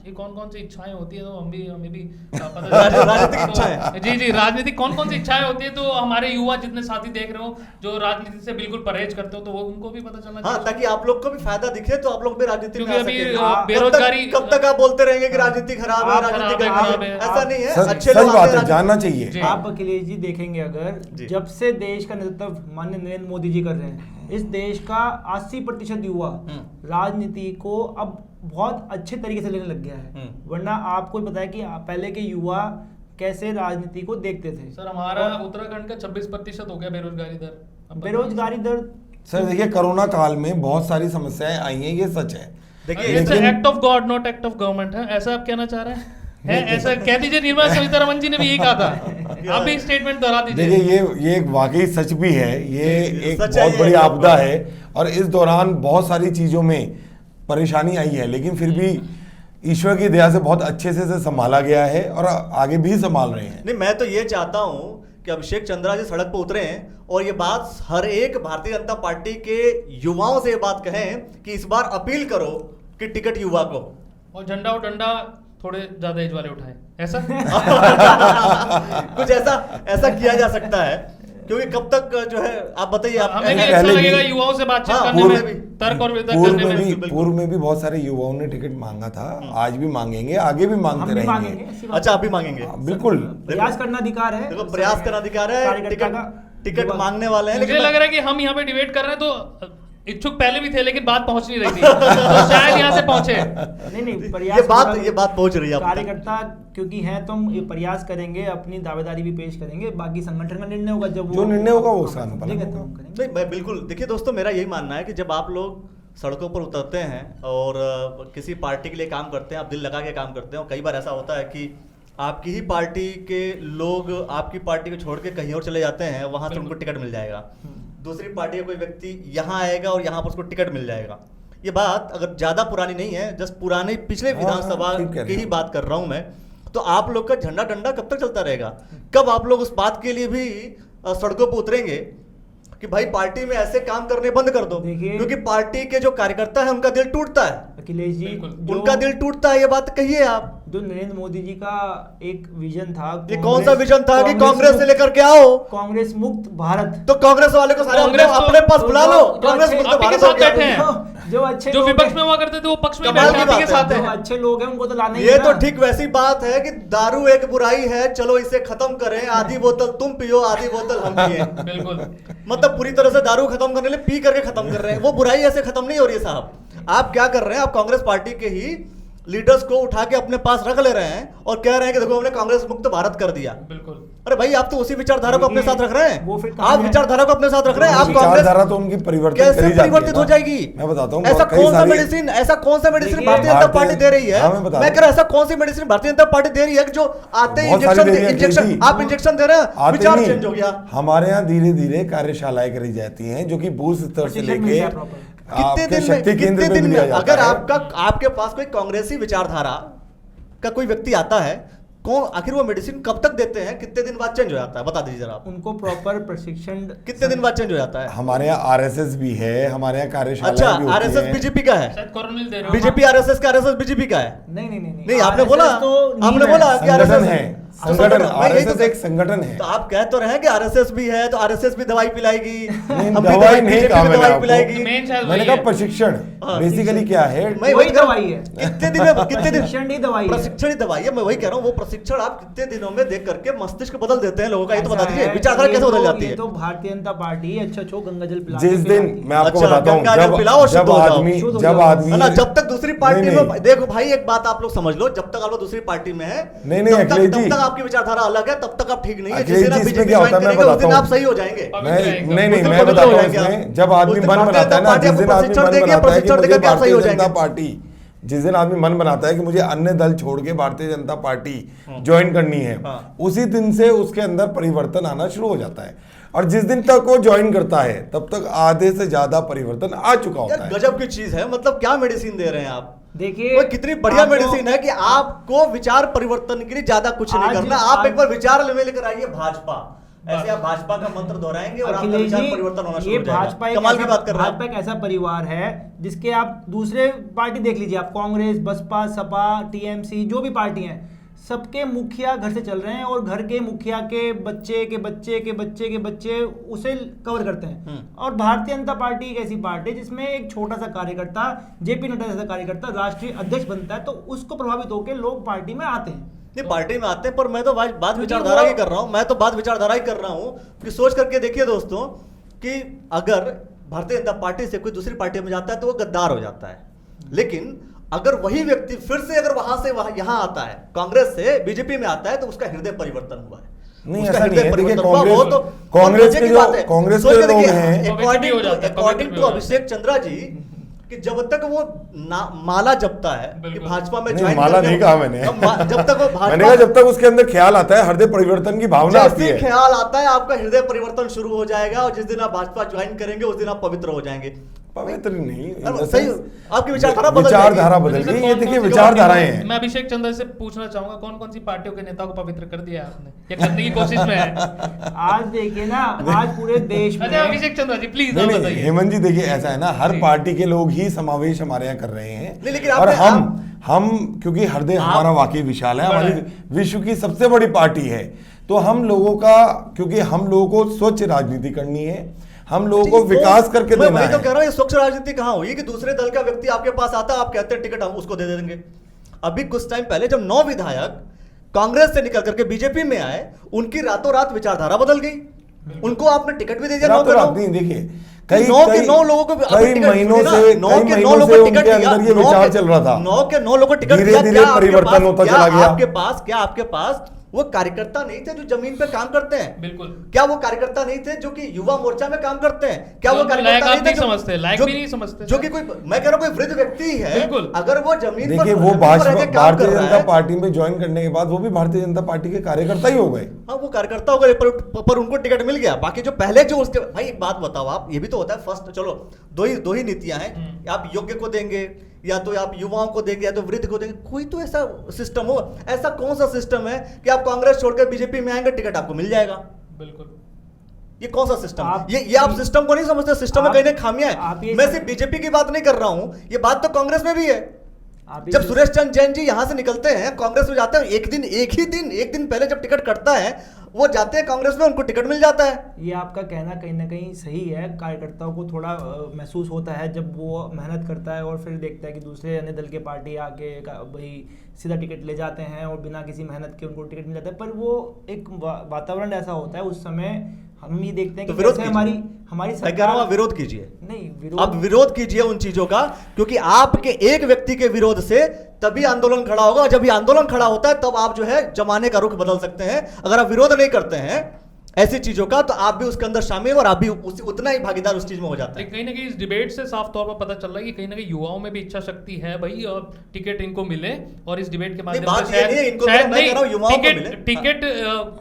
ये कौन सी इच्छाएं होती है तो हमें भी
राजनीतिक इच्छाएं।
जी राजनीतिक कौन सी इच्छाएं होती है तो हमारे युवा जितने साथी देख रहे हो जो राजनीति से बिल्कुल परहेज करते हो तो वो उनको भी पता चलना चाहिए,
ताकि आप लोग को भी फायदा दिखे तो आप लोग भी राजनीति में आ सकें।
बेरोजगारी
कब तक आप बोलते रहेंगे कि राजनीति खराब है, राजनीति खराब है? ऐसा नहीं है, अच्छे
सच बात है, जानना चाहिए।
आप अखिलेश जी देखेंगे अगर जब से देश का नेतृत्व माननीय नरेंद्र मोदी जी कर रहे हैं, इस देश का 80% युवा राजनीति को अब बहुत अच्छे तरीके से लेने लग गया है। वरना आपको पता है कि पहले के युवा कैसे राजनीति को देखते थे।
सर हमारा उत्तराखंड का 26% हो गया बेरोजगारी दर।
बेरोजगारी दर
सर देखिए कोरोना काल में बहुत सारी समस्याएं आई हैं, ये सच है।
देखिए act of God not act of government है, ऐसा आप कहना चाह रहे हैं? है ऐसा कह दीजिए। निर्मला सीतारमण जी ने भी यही कहा था, आप भी स्टेटमेंट दोहरा दीजिए।
देखिए ये एक वाकई सच भी है, ये एक बहुत बड़ी आपदा है और इस दौरान बहुत सारी चीजों में परेशानी आई है, लेकिन फिर भी ईश्वर की दया से बहुत अच्छे से संभाला गया है और आगे भी संभाल रहे हैं।
नहीं, मैं तो ये चाहता हूँ कि अभिषेक चंद्रा जी सड़क पर उतरे हैं और ये बात हर एक भारतीय जनता पार्टी के युवाओं से ये बात कहें कि इस बार अपील करो कि टिकट युवा को,
और झंडा और डंडा थोड़े ज्यादा एज वाले उठाए, ऐसा
कुछ ऐसा किया जा सकता है, क्योंकि कब तक जो है आप बताइए। आप
हमें भी
पहले
अच्छा
भी-
लगेगा युवाओं से बातचीत
हाँ,
करने
पूर्व
में,
में भी।
तर्क और वितर्क करने में।
पूर्व में भी बहुत सारे युवाओं ने टिकट मांगा था, आज भी मांगेंगे, आगे भी
हम
मांगते
भी
रहेंगे।
मांगेंगे, ऐसी बात
अच्छा, आप भी मांगेंगे?
हाँ, बिल्कुल।
प्रयास करना अधिकार है।
देखो, प्रयास करना अधिकार है,
कार्यकर्ता का
टिकट
युवा-
मांगने वाले हैं,
मुझे
लेकिन
लग रहा है कि हम यहाँ पे डिबेट कर रहे हैं तो इच्छुक पहले भी थे, लेकिन बात पहुंच नहीं रही थी, तो शायद यहाँ से पहुंचे।
नहीं प्रयास
ये बात पहुंच रही है अब तक।
कार्यकर्ता क्योंकि हैं, तो हम ये प्रयास करेंगे, अपनी दावेदारी भी पेश करेंगे, बाकी संगठन का निर्णय होगा, जब
जो निर्णय होगा वो उसका अनुपालन
देखें तो
होगा।
हम करेंगे।
नहीं, मैं बिल्कुल, देखिए दोस्तों, मेरा यही मानना है कि जब आप लोग सड़कों पर उतरते हैं और किसी पार्टी के लिए काम करते हैं, आप दिल लगा के काम करते हैं, और कई बार ऐसा होता है कि आपकी ही पार्टी के लोग आपकी पार्टी को छोड़ के कहीं और चले जाते हैं, वहां से उनको टिकट मिल जाएगा, दूसरी पार्टी का कोई व्यक्ति यहाँ आएगा और यहाँ पर उसको टिकट मिल जाएगा। ये बात अगर ज्यादा पुरानी नहीं है, जस्ट पुराने पिछले विधानसभा
ठीक कह रहे
की ही
हो।
बात कर रहा हूं मैं, तो आप लोग का झंडा डंडा कब तक चलता रहेगा? कब आप लोग उस बात के लिए भी सड़कों पर उतरेंगे कि भाई पार्टी में ऐसे काम करने बंद कर दो?
देखिए,
क्योंकि पार्टी के जो कार्यकर्ता है उनका दिल टूटता है,
अखिलेश जी,
बिल्कुल।
उनका दिल टूटता है, ये बात कहिए आप।
जो नरेंद्र मोदी जी का एक विजन था,
ये कौन सा विजन था कि कांग्रेस से लेकर के आओ,
कांग्रेस मुक्त भारत,
तो कांग्रेस वाले को सारे अपने
कांग्रेस तो-
अपने पास बुला लो,
जो
कांग्रेस
अच्छे-
मुक्त
आप ही के
भारत
साथ
हो गया।
बैठे हैं।
जो अच्छे
जो
लोग
विपक्ष
हैं,
में हुआ करते थे वो पक्ष में
कमाल
बैठे
की
आप ही के
बात है।
साथ
जो
हैं।
अच्छे लोग हैं उनको तो लाना ही
ये
है
तो
ना।
ठीक वैसी बात है कि दारू एक बुराई है, चलो इसे खत्म करें, आधी बोतल तुम पियो, आधी बोतल हम पिए।
बिल्कुल।
मतलब पूरी तरह से दारू खत्म करने लिए पी करके खत्म कर रहे हैं, वो बुराई ऐसे खत्म नहीं हो रही है साहब। आप क्या कर रहे हैं, आप कांग्रेस पार्टी के ही लीडर्स को उठा के अपने पास रख ले रहे हैं और कह रहे हैं कि देखो हमने कांग्रेस मुक्त भारत कर दिया।
बिल्कुल।
अरे भाई, आप तो उसी विचारधारा को अपने साथ रख रहे
वो फिर
हैं,
कहाँ
आप
है?
विचारधारा को अपने साथ रख रहे हैं। आप कांग्रेस
विचारधारा तो उनकी परिवर्तित
कैसे
करी जाती है
परिवर्तित
ना।
हो जाएगी?
मैं बताता हूँ,
ऐसा
कई
कौन सा
सारी-
मेडिसिन, ऐसा कौन सा मेडिसिन
देखिए,
भारतीय जनता पार्टी दे रही है?
हाँ, मैं बता
मैं
रहा
कह रहा हूं, ऐसा कौन सी मेडिसिन भारतीय जनता पार्टी दे रही है कि जो आते ही
बहुत सारी दे रही है,
इंजेक्शन
अखिलेश जी।
आप इंजेक्शन दे रहे हैं,
आते
विचार
नहीं।
चेंज हो गया।
हमारे यहाँ धीरे धीरे कार्यशालाएं करी जाती हैं, जो कि बूथ स्तर से
प्रशिक्षण मिल
लेके
गया proper।
कितने
आपके
दिन में,
शक्ति केंद्र
कितने
पे
दिन
भी
में
दिया जाता
अगर
है।
आपके पास कोई कांग्रेसी विचारधारा का कोई व्यक्ति आता है, कौन आखिर वो मेडिसिन कब तक देते हैं, कितने दिन बाद चेंज हो जाता है, बता दीजिए जरा आप।
उनको प्रॉपर प्रशिक्षण
कितने दिन बाद चेंज हो जाता है?
हमारे यहाँ आरएसएस भी है, हमारे यहाँ कार्यशालाएं
अच्छा,
भी होती
आरएसएस
हैं।
बीजेपी का है?
शायद कोरोनिल दे रहे हो।
बीजेपी आरएसएस का, आरएसएस बीजेपी का है? नहीं, आपने
RSS
बोला,
तो
आपने
नीम
बोला
है।
कि
संगठन
RSS
है,
संगठन,
संगठन
मैं यही तो
आरएसएस एक संगठन है।
तो आप कह तो रहे हैं कि आरएसएस भी है, तो आरएसएस भी दवाई पिलाएगी,
नहीं,
हम भी
दवाई नहीं
बीजेपी
कहा
भी
मैंने
दवाई
आपको।
पिलाएगी।
मेन शायद
मैंने
वही
कहा
है।
प्रशिक्षण
हाँ,
बेसिकली क्या है।
मैं
वही
कह रहा हूं,
दवाई है।
कितने दिन में, कितने दिन
प्रशिक्षण ही दवाई है।
प्रशिक्षण ही दवाई है। मैं वही कह रहा हूँ, वो प्रशिक्षण आप कितने दिनों में देख करके मस्तिष्क बदल देते हैं लोगों का, ये तो बता
ऐसा
दीजिए,
है,
विचारधारा
ये
कैसे बदल
तो-
जाती
ये
है?
तो भारतीय जनता पार्टी अच्छा गंगा जल पिला
जिस दिन मैं आपको
अच्छा,
बताता हूँ,
गंगा जल पिलाओ, शुद्ध
जब
हो जाओ।
आदमी
शुद्ध हो
जब
जाओ।
आदमी
है ना, जब तक दूसरी पार्टी
नहीं,
में,
नहीं।
देखो भाई एक बात आप लोग समझ लो, जब तक आप लोग दूसरी पार्टी में है,
नहीं,
तब
अखिलेश जी।
तक आपकी विचारधारा अलग है, तब तक आप ठीक नहीं है।
अखिलेश
जिस दिन आप
जी, इसमें
बीजेपी
क्या होता है,
ज्वाइन
मैं
करेंगे, उस दिन
बताता
आप सही हो जाएंगे।
नहीं नहीं,
उस दिन
मैं
पवित्र
बताता
हो
हूँ
जाएंगे
इसमें,
आप।
जब आदमी
उस दिन
मन
भारतीय
बनाता है ना,
जनता
जिस दिन
पार्टी
आदमी
आपको
मन
प्रशिक्षण देगी,
बनाता है कि
प्रशिक्षण
मुझे
देके आप सही
भारतीय
हो
जनता
जाएंगे।
पार्टी, जिस दिन आदमी मन बनाता है कि मुझे अन्य दल छोड़ के भारतीय जनता पार्टी ज्वाइन करनी है,
हाँ।
उसी दिन से उसके अंदर परिवर्तन आना शुरू हो जाता है। और जिस दिन तक वो ज्वाइन करता है, तब तक आधे से ज्यादा परिवर्तन आ चुका होता
यार
है।
गजब की चीज है, मतलब क्या मेडिसिन दे रहे हैं आप?
देखिए,
वो कितनी बढ़िया
आपको-
मेडिसिन है कि आपको विचार परिवर्तन के लिए ज्यादा कुछ नहीं
आज-
करना, आप
आज-
एक बार विचार में लेकर आइए भाजपा, ऐसे आप भाजपा का मंत्र दोहराएंगे और आपका
अखिलेश
विचार
जी,
परिवर्तन होना शुरू
ये
हो जाएगा।
भाजपा एक
कमाल की
ऐसा-
बात कर रहे हैं
भाजपा
आप।
एक ऐसा परिवार है जिसके आप दूसरे पार्टी देख लीजिए, आप कांग्रेस, बसपा, सपा, टीएमसी, जो भी पार्टी हैं, सबके मुखिया घर से चल रहे हैं और घर के मुखिया के बच्चे के बच्चे के बच्चे के बच्चे उसे कवर करते हैं। और भारतीय जनता पार्टी एक ऐसी पार्टी है जिसमें एक छोटा सा कार्यकर्ता, जेपी नड्डा जैसा कार्यकर्ता राष्ट्रीय अध्यक्ष बनता है, तो उसको प्रभावित होकर लोग पार्टी में आते हैं।
नहीं, पार्टी में आते हैं, पर मैं तो बात विचारधारा की कर रहा हूँ, मैं तो बात विचारधारा ही कर रहा हूँ कि सोच करके देखिए दोस्तों कि अगर भारतीय जनता पार्टी से कोई दूसरी पार्टी में जाता है तो वो गद्दार हो जाता है, लेकिन अगर वही व्यक्ति फिर से अगर वहां से यहाँ आता है, कांग्रेस से बीजेपी में आता है, तो उसका हृदय परिवर्तन हुआ है।
नहीं,
उसका
ऐसा नहीं
हृदय
है। देखिए,
परिवर्तन हुआ, वो तो
कांग्रेस
मजे
के
की
जो-
बात है।
कांग्रेस
सोच
के
के
लोग
देखिए,
हैं,
पवित्र हो जाता है,
अकॉर्डिंग
पवित्र
टू
हो
अभिषेक चंद्रा जी कि जब तक वो माला जपता है कि
बिल्कुल।
भाजपा में
नहीं,
ज्वाइन
माला
करके
नहीं कहा मैंने।
जब तक वो
मैंने
भाजपा
कहा जब तक उसके अंदर ख्याल आता है, हृदय परिवर्तन की भावना आती
जैसे
है।
ख्याल आता है आपका हृदय परिवर्तन शुरू हो जाएगा, और जिस दिन आप भाजपा ज्वाइन करेंगे उस दिन आप पवित्र हो जाएंगे।
पवित्र नहीं,
सही, आपकी विचारधारा बदल
विचारधारा
जाएगी।
बदल
सर,
गई। ये
कौन-कौन
देखिए
सी
विचारधाराएं
पार्टी-
हैं।
मैं अभिषेक चंद्र से पूछना चाहूंगा कौन कौन सी पार्टियों के नेता को पवित्र कर दिया है आपने या करने की कोशिश में है?
आज देखिए ना, आज पूरे देश में
अच्छा अभिषेक चंद्र जी प्लीज
नहीं नहीं
बताइए।
हेमंत जी देखिए ऐसा है ना, हर
जी।
पार्टी के लोग ही समावेश हमारे यहाँ कर रहे हैं।
नहीं, लेकिन
और
आपने-
हम क्योंकि हृदय हमारा वाकई विशाल है,
बड़ा
हमारी
है।
विश्व की सबसे बड़ी पार्टी है, तो हम लोगों का, क्योंकि हम लोगों को स्वच्छ राजनीति करनी है, हम लोगों को विकास करके
मैं
देना
वही तो
है।
कह रहा हूँ, ये स्वच्छ राजनीति कहाँ हुई कि दूसरे दल का व्यक्ति आपके पास आता है, आप कहते हैं टिकट हम उसको दे देंगे। अभी कुछ टाइम पहले जब 9 विधायक कांग्रेस से निकल करके बीजेपी में आए, उनकी रातों रात विचारधारा बदल गई, उनको आपने टिकट भी दे दिया। 9 के 9
नहीं देखिए
कई 9 लोगों को
कई महीनों से
9 के 9 लोगों को टिकट
उनके
दिया,
अंदर ये विचार चल रहा था।
9 के 9 लोगों को टिकट
धीरे
दिया।
धीरे
क्या आपके
परिवर्तन
पास-
होता
क्या
चला गया।
आपके पास वो कार्यकर्ता नहीं थे जो जमीन पे काम करते हैं?
बिल्कुल।
क्या वो कार्यकर्ता नहीं थे जो कि युवा मोर्चा में काम करते हैं? क्या
जो
वो
उनको
कार्यकर्ता
लायक
नहीं
आप
थे
नहीं समझते, लायक भी नहीं समझते
जो कि कोई, मैं कह रहा हूं कोई वृद्ध व्यक्ति है,
बिल्कुल।
अगर वो जमीन
देखिए
पर
वो
जमीन पर रह के काम
भारतीय
कर रहा
जनता
है,
पार्टी में ज्वाइन करने के बाद वो भी भारतीय जनता पार्टी के कार्यकर्ता ही हो गए।
हाँ वो कार्यकर्ता हो गए, पर उनको टिकट मिल गया। बाकी जो पहले जो उसके, भाई एक बात बताओ आप, ये भी तो होता है फर्स्ट, चलो दो ही नीतियां हैं, आप योग्य को देंगे या तो आप युवाओं को देंगे या तो वृद्ध को देंगे, कोई तो ऐसा सिस्टम हो। ऐसा कौन सा सिस्टम है कि आप कांग्रेस छोड़कर बीजेपी में आएंगे टिकट आपको मिल जाएगा?
बिल्कुल।
ये कौन सा सिस्टम?
आप-
ये आप सिस्टम को नहीं समझते, सिस्टम में
आप-
कहीं ना खामियां
आप
है।
ये-
मैं सिर्फ बीजेपी की बात नहीं कर रहा हूं, ये बात तो कांग्रेस में भी है।
आप ये
जब
जो-
सुरेश चंद्र जैन जी यहां से निकलते हैं कांग्रेस में जाते हैं, एक दिन पहले जब टिकट कटता है वो जाते हैं कांग्रेस में, उनको टिकट मिल जाता है।
ये आपका कहना कहीं ना कहीं सही है। कार्यकर्ताओं को थोड़ा महसूस होता है जब वो मेहनत करता है और फिर देखता है कि दूसरे अन्य दल के पार्टी आके वही सीधा टिकट ले जाते हैं और बिना किसी मेहनत के उनको टिकट मिल जाता है। पर वो एक वातावरण ऐसा होता है उस समय, हम ये देखते हैं
तो
कि
विरोध
कैसे
कीजिए।
हमारी
मैं कह रहा हूं आप विरोध कीजिए,
नहीं
आप
विरोध
विरोध कीजिए उन चीजों का, क्योंकि आपके एक व्यक्ति के विरोध से तभी आंदोलन खड़ा होगा, और जब ये आंदोलन खड़ा होता है तब आप जो है जमाने का रुख बदल सकते हैं। अगर आप विरोध नहीं करते हैं ऐसी चीजों का तो आप भी उसके अंदर शामिल और आप भी उतना ही भागीदार उस चीज में हो जाते हैं।
कहीं ना कहीं इस डिबेट से साफ तौर पर पता चल रहा है कि कहीं ना कहीं युवाओं में भी इच्छा शक्ति है भाई, और टिकट इनको मिले, और इस डिबेट के माध्यम
बात
से
ये नहीं है इनको मिले, मैं कह रहा हूं युवाओं को मिले।
टिकट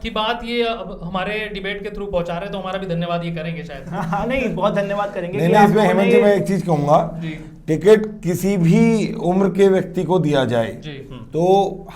की बात ये अब हमारे डिबेट के थ्रू पहुंचा रहे, तो हमारा भी धन्यवाद ये करेंगे शायद।
हाँ नहीं, बहुत धन्यवाद करेंगे
नहीं
कि
नहीं,
आप
इसमें
लोगों ने
हेमंत जी
ये-
मैं एक चीज कहूंगा,
जी
टिकट किसी भी उम्र के व्यक्ति को दिया जाए
जी
तो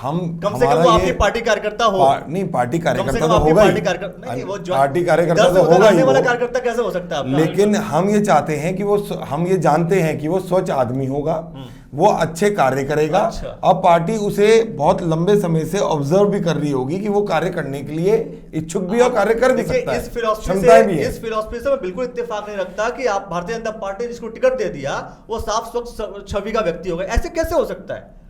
हम
कम से कम वो आपकी पार्टी कार्यकर्ता हो।
नहीं पार्टी
कम से
कार्यकर्ता
कम
तो
आपकी
होगा
पार्टी कार्यकर्ता नहीं, वो
ही,
जो
पार्टी कार्यकर्ता
दस
तो
उधर
होगा
आने
ही
वाला
वो।
कार्यकर्ता कैसे हो सकता है आपका?
लेकिन हम ये चाहते हैं कि हम ये जानते हैं कि वो स्वच्छ आदमी होगा, वो अच्छे कार्य करेगा।
अच्छा।
अब पार्टी उसे बहुत लंबे समय से ऑब्जर्व भी कर रही होगी कि वो कार्य करने के लिए इच्छुक भी और कार्य कर भी
देखिए,
सकता है,
इस फिलॉसफी
क्षमताएं भी है।
इस फिलॉसफी से मैं बिल्कुल इत्तेफाक नहीं रखता कि आप भारतीय जनता पार्टी जिसको टिकट दे दिया वो साफ स्वच्छ छवि का व्यक्ति होगा, ऐसे कैसे हो सकता है?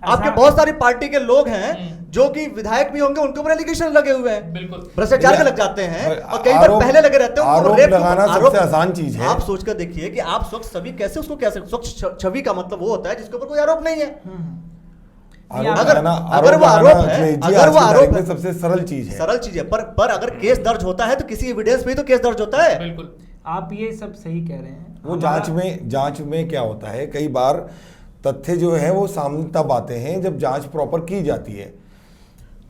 आपके बहुत सारी पार्टी के लोग हैं जो कि विधायक भी होंगे, उनके ऊपर एलिगेशन लगे हुए हैं,
बिल्कुल।
भ्रष्टाचार के लग जाते हैं और कई बार
आरोप-
पहले लगे रहते हैं। उनको
आरोप
रेप के
लगाना
ऊपर-
सबसे आसान चीज है।
आप सोचकर देखिए कि आप स्वच्छ छवि कैसे उसको कैसे स्वच्छ छवि का मतलब वो होता है जिसके ऊपर कोई आरोप नहीं है।
आरोप
अगर
लगाना
अगर वो
लगाना,
आरोप है,
जी,
अगर
आज
वो
की
आरोप
तारीख में
है,
सबसे सरल चीज है।
सरल चीज है, पर अगर केस दर्ज होता है तो किसी एविडेंस पे ही तो केस दर्ज होता है।
बिल्कुल।
आप ये सब सही कह रहे हैं।
वो
हमारा-
जांच में क्या होता है, कई बार तथ्य जो है वो सामने तब आते हैं जब जांच प्रॉपर की जाती है।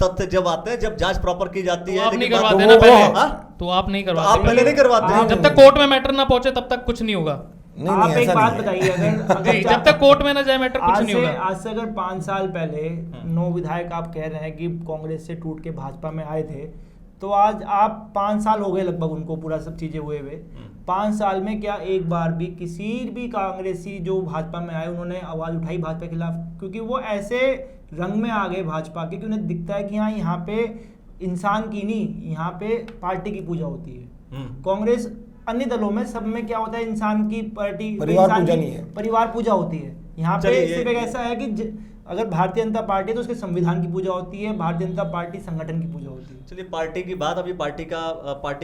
तथ्य जब आते हैं, जब जांच प्रॉपर की जाती
तो
है,
आप नहीं
लेकिन बात-
करवाते
तो
ना
वो-
पहले,
हाँ?
तो आप नहीं
तो
करवाते
आप पहले नहीं करवाते हैं।
जब तक कोर्ट में मैटर ना पहुंचे तब तक कुछ नहीं होगा।
नहीं
आप
नहीं,
एक
ऐसा
बात
नहीं है।
बताइए, अगर
जी, जब तक कोर्ट में ना जाए मैटर कुछ नहीं होगा।
आज से अगर 5 साल पहले 9 विधायक आप कह रहे हैं कि कांग्रेस से टूट के भाजपा में आए थे, तो आज आप 5 साल हो गए लगभग उनको पूरा सब चीजें हुए 5 साल में क्या एक बार भी किसी भी कांग्रेसी जो भाजपा में आए उन्होंने आवाज उठाई भाजपा के खिलाफ? क्योंकि वो ऐसे रंग में आ गए भाजपा के कि उन्हें दिखता है कि हाँ यहाँ पे इंसान की नहीं, यहाँ पे पार्टी की पूजा होती है। कांग्रेस अन्य दलों में सब में क्या होता है, इंसान की पार्टी,
परिवार
इंसान
पूजा
की
नहीं है।
परिवार पूजा होती है। यहाँ पे
चलिए,
सिर्फ एक ऐसा है कि अगर भारतीय जनता पार्टी है तो उसके संविधान की पूजा होती है, भारतीय जनता पार्टी संगठन की पूजा होती है।
चलिए पार्टी की बात, अभी पार्टी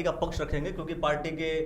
का पक्ष रखेंगे क्योंकि पार्टी के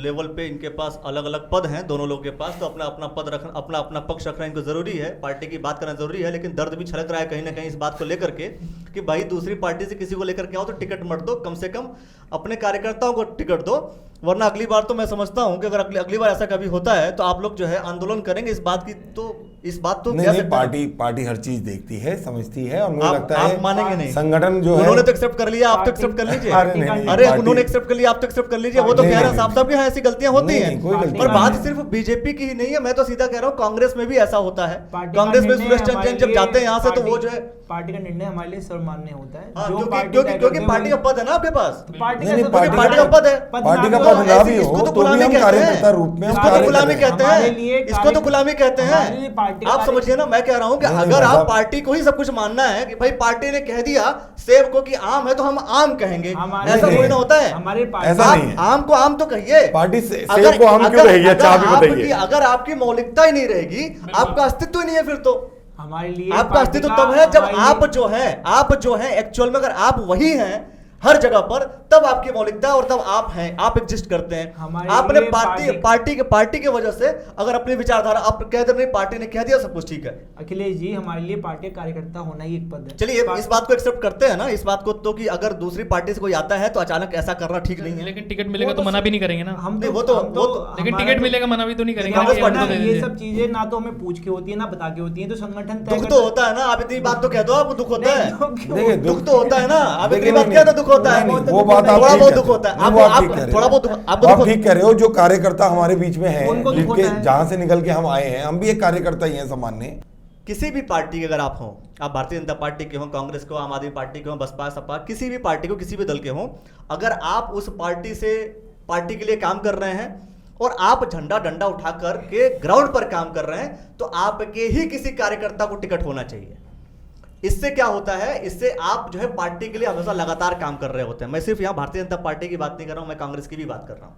लेवल पे इनके पास अलग अलग पद हैं दोनों लोगों के पास, तो अपना अपना पद रखना, अपना अपना पक्ष रखना इनको जरूरी है, पार्टी की बात करना जरूरी है। लेकिन दर्द भी छलक रहा है कहीं ना कहीं इस बात को लेकर के कि भाई दूसरी पार्टी से किसी को लेकर के आओ तो टिकट मत दो, कम से कम अपने कार्यकर्ताओं को टिकट दो। वरना अगली बार तो मैं समझता हूं कि अगर अगली बार ऐसा कभी होता है तो आप लोग जो है आंदोलन करेंगे इस बात की, तो इस बात तो
नहीं,
कह
नहीं,
सकते हैं।
पार्टी हर चीज देखती है, समझती है, और मुझे
आप-
लगता
आप
है
मानेंगे नहीं।
संगठन जो है
उन्होंने तो एक्सेप्ट कर लिया, आप तो एक्सेप्ट कर लीजिए।
अरे नहीं, नहीं,
अरे
पार्टी-
उन्होंने एक्सेप्ट कर लिया, आप तो एक्सेप्ट कर लीजिए। वो तो
नहीं,
कह रहे हैं
नहीं,
साहब कि हाँ ऐसी गलतियां होती
नहीं,
हैं।
नहीं, कोई गलती
पर
नहीं
बात
है।
सिर्फ बीजेपी की ही नहीं है, मैं तो सीधा कह रहा हूँ कांग्रेस में भी ऐसा होता है।
पार्टी का
कांग्रेस में
निर्णय
सुरेश चंद्र
हमारे
जैन जब
लिए
जाते हैं यहाँ से तो वो जो है
पार्टी का निर्णय हमारे लिए सर्वमान्य होता है।
हाँ,
जो
क्योंकि
पार्टी
क्योंकि
तय
क्योंकि
करते
पार्टी का
हैं,
पद है ना आपके पास।
तो पार्टी
नहीं, नहीं,
का
पार्टी
पार्टी का पद है।
पार्टी का
नाम
पद
तो
ना
ऐसी-
भी हो
इसको तो
तो भी
गुलामी
हम
कहते
कार्यकर्ता
हैं।
रूप में हम
इसको तो
कार्य
गुलामी
कर रहे हैं।
कहते
हमारे
हैं,
लिए
इसको तो गुलामी कहते
हमारे लिए
हैं।
पार्टी का
आप
कार्य-
समझिए ना, मैं कह रहा हूँ कि
नहीं,
अगर
नहीं,
आप
साहब।
पार्टी को ही सब कुछ मानना है कि भाई पार्टी ने कह दिया सेब को कि आम है तो हम आम कहेंगे,
हमारे
ऐसा
लिए-
थोड़ी ना होता है।
हमारे
ऐसा
आप
नहीं है।
आम को आम तो कहिए,
पार्टी सेब को आम क्यों कहेगी? अच्छा, आप ही बताइए।
अगर आपकी मौलिकता ही नहीं रहेगी, आपका अस्तित्व ही नहीं है फिर तो।
हमारे लिए
आपका
पार्टी
अस्तित्व
का
तब है जब
हमारे
आप जो है एक्चुअल में अगर आप वही हैं हर जगह पर, तब आपकी मौलिकता है और तब आप हैं, आप एग्जिस्ट करते हैं।
हमारे
आपने
लिए
पार्टी के वजह से अगर अपनी विचारधारा आप कह दे रहे पार्टी ने कह दिया सब कुछ ठीक है।
अखिलेश जी, हमारे लिए पार्टी का कार्यकर्ता होना ही एक पद है।
चलिए इस बात को एक्सेप्ट करते हैं ना, इस बात को तो कि अगर दूसरी पार्टी से कोई आता है तो अचानक ऐसा करना ठीक नहीं है।
लेकिन टिकट मिलेगा तो मना भी नहीं करेंगे ना।
हम
नहीं, वो तो-
लेकिन
हमारा
टिकट
तो-
मिलेगा मना भी तो नहीं करेंगे
कांग्रेस
कि
पार्टी
हमको दे
ये
दीजिए।
सब चीजें ना तो हमें पूछ के होती है ना बता के होती है, तो संगठन तय
दुख
करता
तो होता है ना, आप इतनी बात तो कह दो, आपको दुख होता है।
देखिए,
दुख तो होता है ना, आप इतनी
देखिए,
बात
नहीं,
क्या तो दुख होता है।
नहीं, नहीं, वो बात आप
थोड़ा
ठीक
बहुत
कहते
दुख
हो।
होता है।
नहीं,
आप
वो आप ठीक कह रहे हो।
थोड़ा बहुत आपको
आप
दुख
ठीक कह रहे हो। जो कार्यकर्ता हमारे बीच में है,
उनको दुख
जिनके
होता है।
जहां से निकल के हम आए हैं, हम भी एक कार्यकर्ता ही हैं सामान्य।
किसी भी पार्टी के अगर आप हों, आप भारतीय जनता पार्टी के हों, कांग्रेस के हो, आम आदमी पार्टी के हों, बसपा सपा, किसी भी पार्टी को, किसी भी दल के हों, अगर आप उस पार्टी के लिए काम कर रहे हैं और आप झंडा डंडा उठाकर के ग्राउंड पर काम कर रहे हैं, तो आपके ही किसी कार्यकर्ता को टिकट होना चाहिए। इससे क्या होता है, इससे आप जो है पार्टी के लिए हमेशा लगातार काम कर रहे होते हैं। मैं सिर्फ यहाँ भारतीय जनता पार्टी की बात नहीं कर रहा हूं, मैं कांग्रेस की भी बात कर रहा हूं।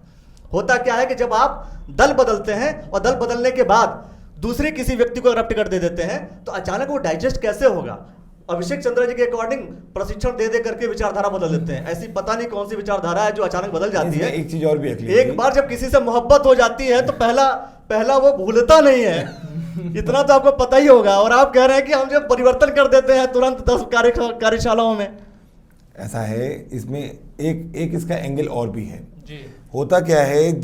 होता क्या है कि जब आप दल बदलते हैं और दल बदलने के बाद दूसरे किसी व्यक्ति को अगर आप टिकट दे देते हैं तो अचानक वो डाइजेस्ट कैसे होगा। अभिषेक चंद्र जी के अकॉर्डिंग प्रशिक्षण दे करके विचारधारा बदल देते हैं। ऐसी पता नहीं कौन सी विचारधारा है जो अचानक बदल जाती है।
एक चीज और भी अखिलेश
एक
जी।
बार जब किसी से मोहब्बत हो जाती है तो पहला वो भूलता नहीं है। इतना तो आपको पता ही होगा। और आप कह रहे हैं कि हम जब परिवर्तन कर देते हैं तुरंत 10 कार्यशालाओं में।
ऐसा है, इसमें एक इसका एंगल और भी है।
जी
होता क्या है,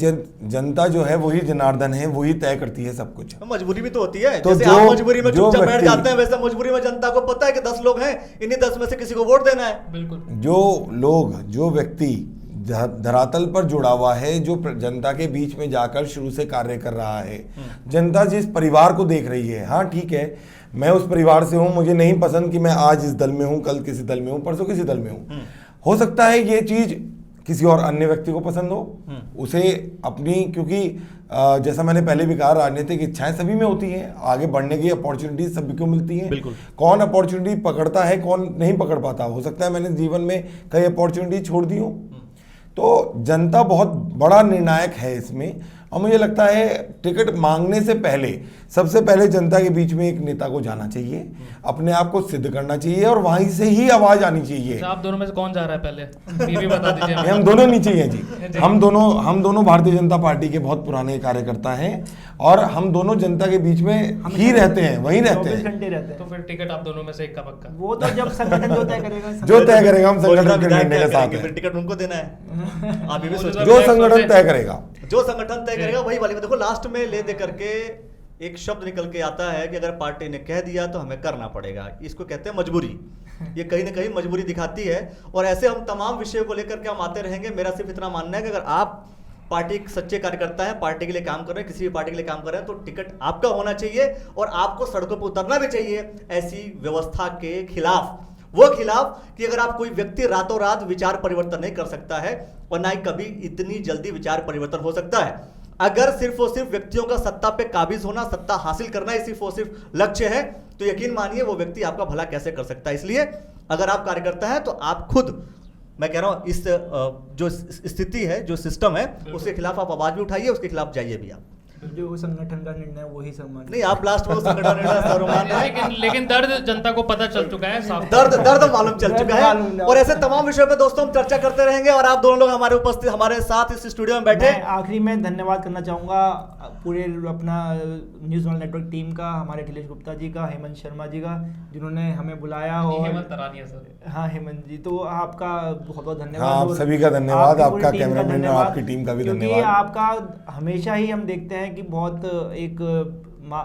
जनता जो है वही जनार्दन है, वही तय करती है सब कुछ।
मजबूरी भी तो होती है।
तो
जैसे
जो-
आप मजबूरी में
जो
चुपचाप बैठ
व्यक्ति-
जाते हैं, वैसे मजबूरी में जनता को पता है कि 10 लोग हैं, इन्हीं 10 में से किसी को वोट देना है।
बिल्कुल।
जो व्यक्ति धरातल पर जुड़ा हुआ है, जो जनता के बीच में जाकर शुरू से कार्य कर रहा है, जनता जिस परिवार को देख रही है, हाँ ठीक है मैं उस परिवार से हूं, मुझे नहीं पसंद कि मैं आज इस दल में हूं, कल किसी दल में हूं, परसों किसी दल में हूं। हो सकता है ये चीज किसी और अन्य व्यक्ति को पसंद हो, उसे अपनी, क्योंकि जैसा मैंने पहले भी कहा, राजनीतिक इच्छाएं सभी में होती हैं, आगे बढ़ने की अपॉर्चुनिटी सभी को मिलती हैं।
बिल्कुल।
कौन अपॉर्चुनिटी पकड़ता है, कौन नहीं पकड़ पाता। हो सकता है मैंने जीवन में कई अपॉर्चुनिटी छोड़ दी हो। तो जनता बहुत बड़ा निर्णायक है इसमें। और मुझे लगता है टिकट मांगने से पहले सबसे पहले जनता के बीच में एक नेता को जाना चाहिए, अपने आप को सिद्ध करना चाहिए और वहीं से ही आवाज आनी चाहिए।
अच्छा, आप दोनों में से कौन जा रहा है पहले, ये भी बता दीजिए हमें।
हम दोनों नीचे हैं जी। हम दोनों भारतीय जनता पार्टी के बहुत पुराने कार्यकर्ता हैं और हम दोनों जनता के बीच में ही रहते हैं, वहीं रहते
24
हैं।
घंटे रहते
तो
हैं।
फिर टिकट आप दोनों में से एक का पक्का।
वो तो जब संगठन जो तय करेगा।
जो तय करेगा, हम
मौजूदा
संगठन के
विधायक
निर्णय
क्या
के साथ
करेंगे?
हैं।
फिर टिकट उनको देना है। आप ये भी सोचो।
जो संगठन तय करेगा,
जो संगठन तय करेगा वही वाली। देखो लास्ट में ले दे करके एक शब्द निकल के आता है कि अगर पार्टी ने कह दिया तो हमें करना पड़ेगा। इसको कहते हैं मजबूरी। ये कहीं ना कहीं मजबूरी दिखाती है। और ऐसे हम तमाम विषयों को लेकर के हम आते रहेंगे। मेरा सिर्फ इतना मानना है कि अगर आप पार्टी के सच्चे कार्यकर्ता हैं, पार्टी के लिए काम कर रहे हैं, किसी भी पार्टी के लिए काम कर रहे हैं, तो टिकट आपका होना चाहिए और आपको सड़कों पर उतरना भी चाहिए ऐसी व्यवस्था के खिलाफ। वो खिलाफ कि अगर आप कोई व्यक्ति रातों रात विचार परिवर्तन नहीं कर सकता है और ना ही कभी इतनी जल्दी विचार परिवर्तन हो सकता है। अगर सिर्फ और सिर्फ व्यक्तियों का सत्ता पे काबिज होना, सत्ता हासिल करना ही सिर्फ और सिर्फ लक्ष्य है, तो यकीन मानिए वो व्यक्ति आपका भला कैसे कर सकता है। इसलिए अगर आप कार्यकर्ता हैं तो आप खुद, मैं कह रहा हूं, इस जो स्थिति है, जो सिस्टम है, उसके खिलाफ आप आवाज भी उठाइए, उसके खिलाफ जाइए भी आप।
जो संगठन का निर्णय वही सम्मान।
नहीं, आप लास्ट में संगठन निर्णय सर्वमान्य है।
लेकिन दर्द जनता को पता चल चुका है साफ।
दर्द मालूम चल चुका
मालूम
है। और ऐसे तमाम विषयों पे दोस्तों हम चर्चा करते रहेंगे और आप दोनों लोग हमारे साथ इस स्टूडियो में बैठे।
मैं आखिरी में धन्यवाद करना चाहूँगा पूरे अपना न्यूज़ वन नेटवर्क टीम का, हमारे अखिलेश गुप्ता जी का, हेमंत शर्मा जी का, जिन्होंने हमें बुलाया। और
हेमंत तरानिया सर।
हाँ हेमंत जी, तो आपका बहुत बहुत धन्यवाद।
हाँ, आप
और
सभी का धन्यवाद,
आपकी पूरी
आपका
टीम का
कैमरामैन और
धन्यवाद,
आपकी टीम का भी
क्योंकि
धन्यवाद।
आपका हमेशा ही हम देखते हैं कि बहुत एक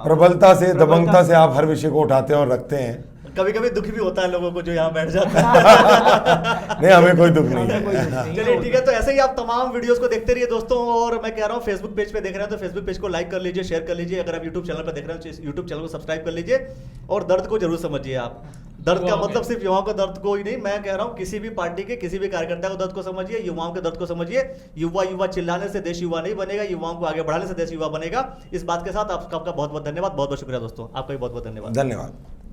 प्रबलता से, दबंगता से आप हर विषय को उठाते हैं और रखते हैं।
कभी कभी दुख भी होता है लोगों को जो यहाँ बैठ जाता है।
नहीं, हमें कोई दुख नहीं
हमें कोई दुख
है।
नहीं।
चलिए ठीक है, तो ऐसे ही आप तमाम वीडियोस को देखते रहिए दोस्तों। और मैं कह रहा हूँ फेसबुक पेज पे देख रहे हैं तो फेसबुक पेज को लाइक कर लीजिए, शेयर कर लीजिए। अगर आप यूट्यूब चैनल पर देख रहे हैं तो यूट्यूब चैनल को सब्सक्राइब कर लीजिए। और दर्द को जरूर समझिए आप। दर्द का मतलब सिर्फ युवाओं का दर्द को ही नहीं, मैं कह रहा हूँ किसी भी पार्टी के किसी भी कार्यकर्ता को दर्द को समझिए, युवाओं के दर्द को समझिए। युवा चिल्लाने से देश युवा नहीं बनेगा, युवाओं को आगे बढ़ाने से देश युवा बनेगा। इस बात के साथ आपका बहुत बहुत धन्यवाद, बहुत बहुत शुक्रिया दोस्तों, आपका भी बहुत बहुत धन्यवाद।
धन्यवाद।